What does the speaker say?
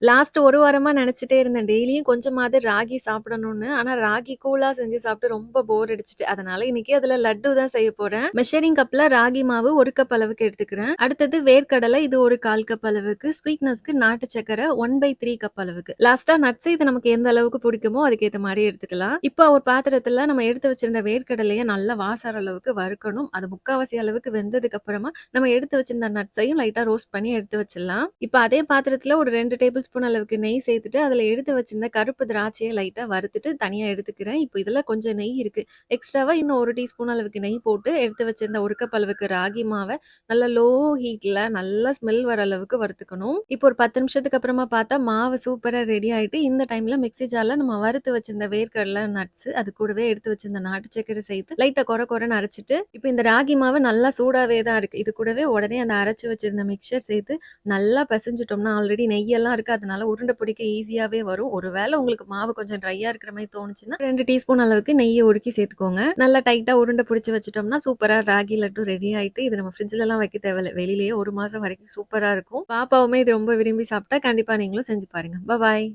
Last 1 வாரமா நெனச்சுட்டே இருந்தேன். டெய்லியும் கொஞ்சமாவது ராகி சாப்பிடணும்னு. ஆனா ராகி கூழா செஞ்சு சாப்பிட்டு ரொம்ப போர் அடிச்சுட்டு. அதனால இன்னைக்கு அதுல லட்டு தான் செய்ய போறேன். மெஷரிங் கப்ல ராகி மாவு 1 கப் அளவுக்கு எடுத்துக்கிறேன். அடுத்தது வேர்க்கடலை இது ஒரு 1/4 கப் அளவுக்கு. ஸ்வீட்னஸ்க்கு நாட்டு சர்க்கரை 1/3 கப் அளவுக்கு. லாஸ்ட்டா நட்ஸ் இது நமக்கு எந்த அளவுக்கு பிடிக்குமோ அதுக்கேத்த மாரி எடுத்துக்கலாம். இப்போ ஒரு பாத்திரத்துல நம்ம எடுத்து வச்சிருந்த வேர்க்கடலைய நல்லா வாசற அளவுக்கு வறுக்கணும். அது 3/4 அளவுக்கு வெந்ததுக்கு அப்புறமா நம்ம எடுத்து வச்சிருந்த நட்ஸையும் லைட்டா ரோஸ்ட் பண்ணி எடுத்து வச்சிடலாம். இப்ப அதே பாத்திரத்துல ஒரு 2 டேபிள் ஸ்பூன் அளவுக்கு நெய் சேர்த்துட்டு, அதுல எடுத்து வச்சிருந்த கருப்பு திராட்சைய லைட்டா வறுத்துட்டு தனியா எடுத்துக்கிறேன். இப்ப இதுல கொஞ்சம் நெய் இருக்கு. எக்ஸ்ட்ராவா இன்னும் 1 டீஸ்பூன் அளவுக்கு நெய் போட்டு எடுத்து வச்சிருந்த 1 கப் அளவுக்கு ராகி மாவ நல்லா லோ ஹீட்ல நல்லா ஸ்மெல் வர அளவுக்கு வறுத்துக்கணும். இப்போ ஒரு 10 நிமிஷத்துக்கு அப்புறமா பார்த்தா மாவு சூப்பரா ரெடி ஆயிட்டு, இந்த டைம்ல மிக்ஸி ஜார்ல நம்ம வறுத்து வச்சிருந்த வேர்க்கடல, நட்ஸ் அது கூடவே எடுத்து வச்சிருந்த நாட்டு சர்க்கரை சேர்த்து லைட்டா கொர கொரன்னு அரைச்சுட்டு, இப்ப இந்த ராகி மாவு நல்லா சூடாவே தான் இருக்கு. இது கூடவே உடனே அந்த அரைச்சு வச்சிருந்த மிக்ஸ்சர் சேர்த்து நல்லா பெசஞ்சுட்டோம்னா, ஆல்ரெடி நெய்யெல்லாம் இருக்கு. அதனால உருண்டை பிடிக்க ஈஸியாவே வரும். ஒரு வேள உங்களுக்கு மாவு கொஞ்சம் ட்ரையா இருக்கிற மாரி தோணுச்சுன்னா, 2 டீஸ்பூன் அளவுக்கு நெய்ய உருக்கி சேர்த்துக்கோங்க. நல்லா டைட்டா உருண்டை பிடிச்சு வச்சுட்டோம்னா, சூப்பரா ராகி லட்டு ரெடி ஆயிட்டு, இது நம்ம ஃப்ரிட்ஜ்லலாம் வைக்க தேவையில்ல. வெளியிலேயே 1 மாசம் வரைக்கும் சூப்பரா இருக்கும். பாப்பாவுமே இது ரொம்ப விரும்பி சாப்பிட்டா, கண்டிப்பா நீங்களும் செஞ்சு பாருங்க. பாய்.